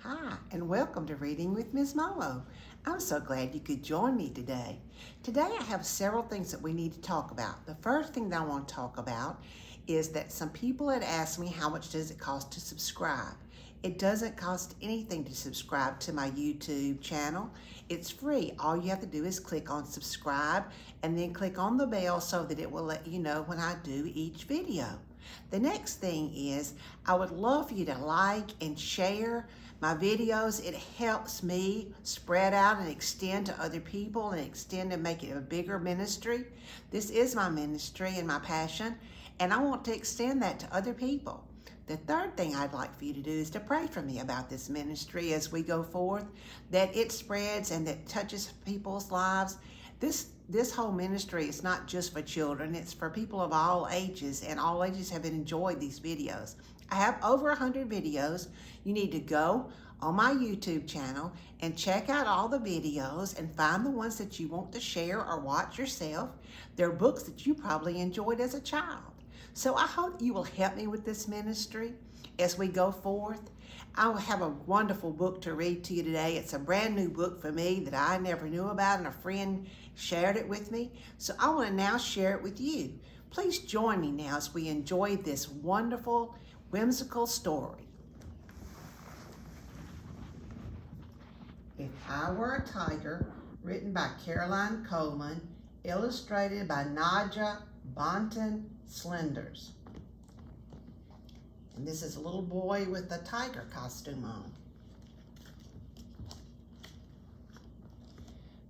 Hi, and welcome to Reading with Ms. Momo. I'm so glad you could join me today. Today I have several things that we need to talk about. The first thing that I want to talk about is that some people had asked me how much does it cost to subscribe. It doesn't cost anything to subscribe to my YouTube channel. It's free. All you have to do is click on subscribe and then click on the bell so that it will let you know when I do each video. The next thing is I would love for you to like and share my videos. It helps me spread out and extend to other people and extend and make it a bigger ministry. This is my ministry and my passion, and I want to extend that to other people. The third thing I'd like for you to do is to pray for me about this ministry as we go forth, that it spreads and that touches people's lives. This whole ministry is not just for children, it's for people of all ages, and all ages have enjoyed these videos. I have over 100 videos. You need to go on my YouTube channel and check out all the videos and find the ones that you want to share or watch yourself. They're books that you probably enjoyed as a child. So I hope you will help me with this ministry as we go forth. I will have a wonderful book to read to you today. It's a brand new book for me that I never knew about, and a friend shared it with me. So I want to now share it with you. Please join me now as we enjoy this wonderful, whimsical story. If I Were a Tiger, written by Coleman, illustrated by Nadia Bonten-Slenders. And this is a little boy with a tiger costume on.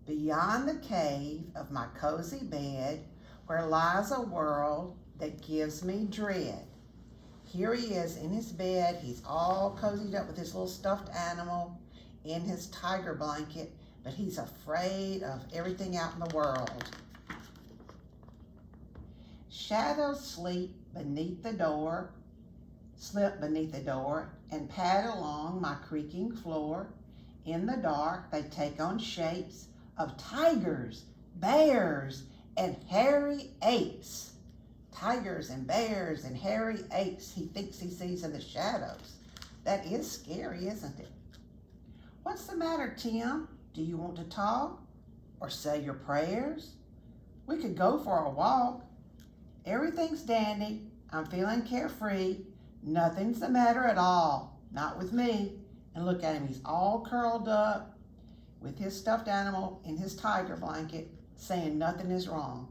Beyond the cave of my cozy bed, where lies a world that gives me dread. Here he is in his bed. He's all cozied up with his little stuffed animal in his tiger blanket, but he's afraid of everything out in the world. Shadows slip beneath the door, and pad along my creaking floor. In the dark, they take on shapes of tigers, bears, and hairy apes. Tigers and bears and hairy apes he thinks he sees in the shadows. That is scary, isn't it? What's the matter, Tim? Do you want to talk or say your prayers? We could go for a walk. Everything's dandy. I'm feeling carefree. Nothing's the matter at all. Not with me. And look at him. He's all curled up with his stuffed animal in his tiger blanket, saying nothing is wrong.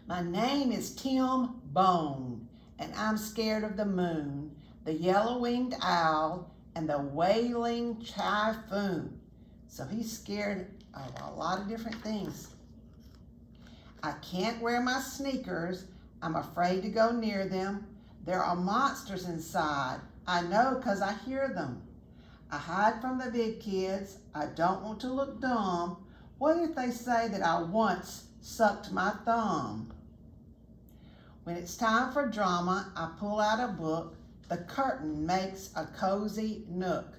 My name is Tim Bone, and I'm scared of the moon, the yellow-winged owl, and the wailing typhoon. So he's scared of a lot of different things. I can't wear my sneakers. I'm afraid to go near them. There are monsters inside. I know because I hear them. I hide from the big kids. I don't want to look dumb. What if they say that I once sucked my thumb? When it's time for drama, I pull out a book. The curtain makes a cozy nook.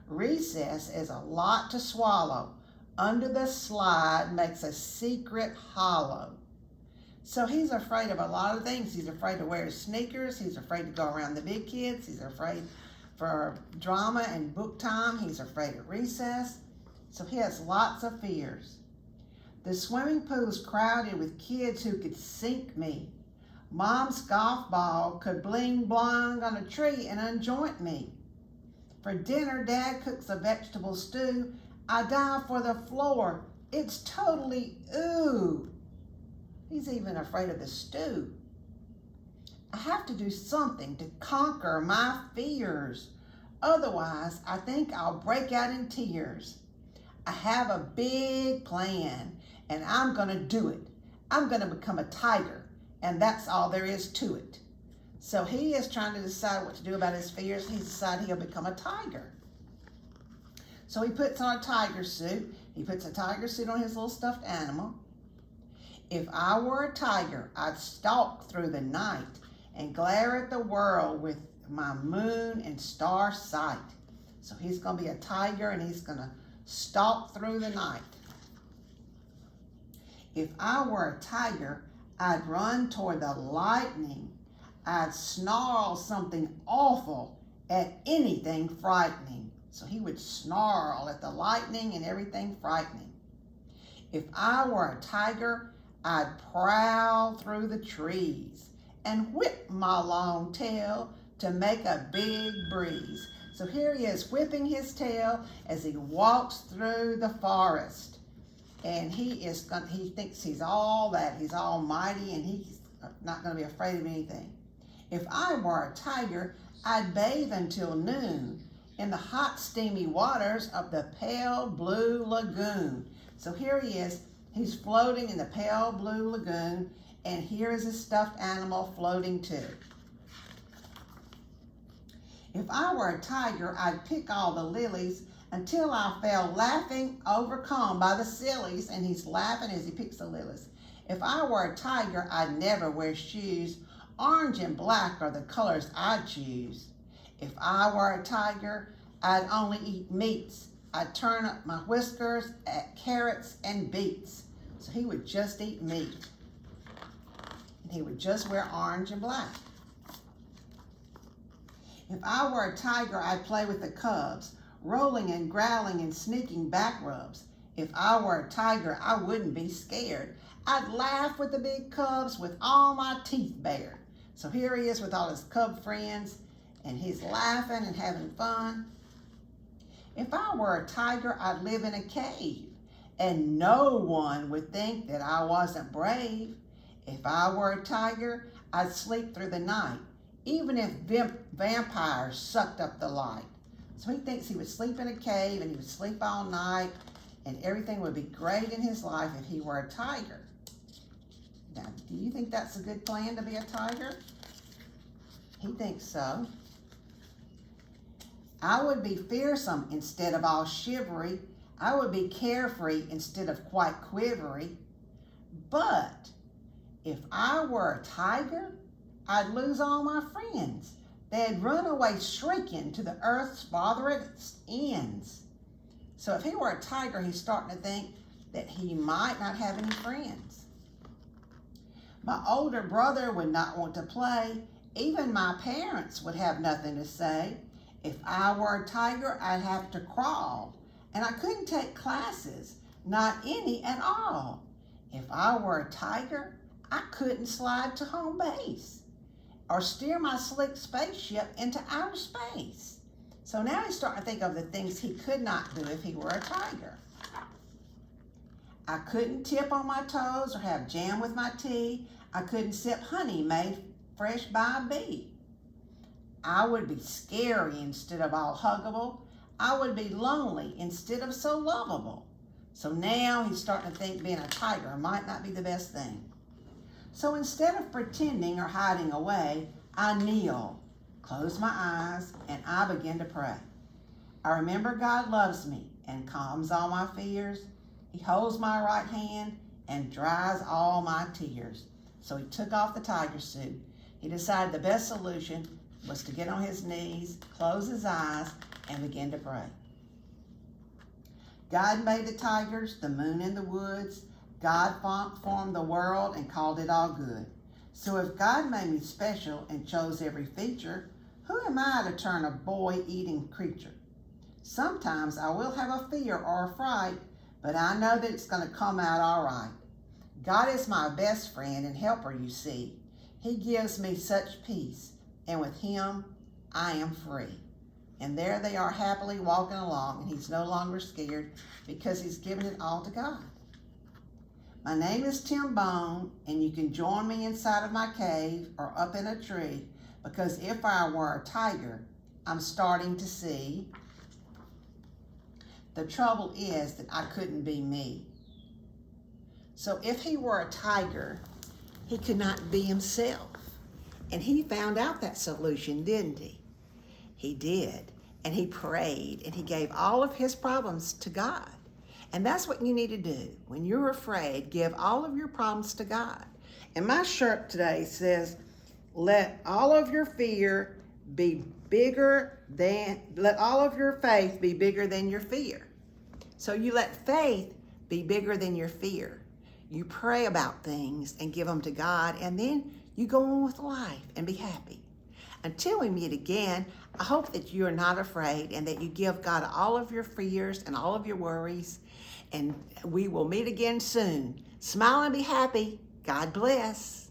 Recess is a lot to swallow. Under the slide makes a secret hollow. So he's afraid of a lot of things. He's afraid to wear his sneakers. He's afraid to go around the big kids. He's afraid for drama and book time. He's afraid of recess. So he has lots of fears. The swimming pool's crowded with kids who could sink me. Mom's golf ball could bling blong on a tree and unjoint me. For dinner, Dad cooks a vegetable stew. I dive for the floor. It's totally ooh. He's even afraid of the stew. I have to do something to conquer my fears. Otherwise, I think I'll break out in tears. I have a big plan, and I'm going to do it. I'm going to become a tiger, and that's all there is to it. So he is trying to decide what to do about his fears. He's decided he'll become a tiger. So he puts on a tiger suit. He puts a tiger suit on his little stuffed animal. If I were a tiger, I'd stalk through the night and glare at the world with my moon and star sight. So he's going to be a tiger, and he's going to stalk through the night. If I were a tiger, I'd run toward the lightning. I'd snarl something awful at anything frightening. So he would snarl at the lightning and everything frightening. If I were a tiger, I'd prowl through the trees and whip my long tail to make a big breeze. So here he is whipping his tail as he walks through the forest. And he thinks he's all that. He's almighty and he's not going to be afraid of anything. If I were a tiger, I'd bathe until noon in the hot, steamy waters of the pale blue lagoon. So here he is. He's floating in the pale blue lagoon, and here is a stuffed animal floating too. If I were a tiger, I'd pick all the lilies until I fell laughing, overcome by the sillies, and he's laughing as he picks the lilies. If I were a tiger, I'd never wear shoes. Orange and black are the colors I'd choose. If I were a tiger, I'd only eat meats. I'd turn up my whiskers at carrots and beets. So he would just eat meat. And he would just wear orange and black. If I were a tiger, I'd play with the cubs, rolling and growling and sneaking back rubs. If I were a tiger, I wouldn't be scared. I'd laugh with the big cubs with all my teeth bared. So here he is with all his cub friends, and he's laughing and having fun. If I were a tiger, I'd live in a cave, and no one would think that I wasn't brave. If I were a tiger, I'd sleep through the night, even if vampires sucked up the light. So he thinks he would sleep in a cave and he would sleep all night and everything would be great in his life if he were a tiger. Now, do you think that's a good plan to be a tiger? He thinks so. I would be fearsome instead of all shivery. I would be carefree instead of quite quivery. But if I were a tiger, I'd lose all my friends. They'd run away shrieking to the earth's farthest ends. So if he were a tiger, he's starting to think that he might not have any friends. My older brother would not want to play. Even my parents would have nothing to say. If I were a tiger, I'd have to crawl. And I couldn't take classes, not any at all. If I were a tiger, I couldn't slide to home base or steer my slick spaceship into outer space. So now he's starting to think of the things he could not do if he were a tiger. I couldn't tip on my toes or have jam with my tea. I couldn't sip honey made fresh by a bee. I would be scary instead of all huggable. I would be lonely instead of so lovable. So now he's starting to think being a tiger might not be the best thing. So instead of pretending or hiding away, I kneel, close my eyes, and I begin to pray. I remember God loves me and calms all my fears. He holds my right hand and dries all my tears. So he took off the tiger suit. He decided the best solution was to get on his knees, close his eyes, and begin to pray. God made the tigers, the moon and the woods. God formed the world and called it all good. So if God made me special and chose every feature, who am I to turn a boy-eating creature? Sometimes I will have a fear or a fright, but I know that it's going to come out all right. God is my best friend and helper, you see. He gives me such peace, and with him, I am free. And there they are happily walking along, and he's no longer scared because he's given it all to God. My name is Tim Bone, and you can join me inside of my cave or up in a tree, because if I were a tiger, I'm starting to see. The trouble is that I couldn't be me. So if he were a tiger, he could not be himself. And he found out that solution, didn't he? He did. And he prayed, and he gave all of his problems to God. And that's what you need to do. When you're afraid, give all of your problems to God. And my shirt today says, let all of your fear be bigger than, let all of your faith be bigger than your fear. So you let faith be bigger than your fear. You pray about things and give them to God, and then you go on with life and be happy. Until we meet again, I hope that you are not afraid and that you give God all of your fears and all of your worries. And we will meet again soon. Smile and be happy. God bless.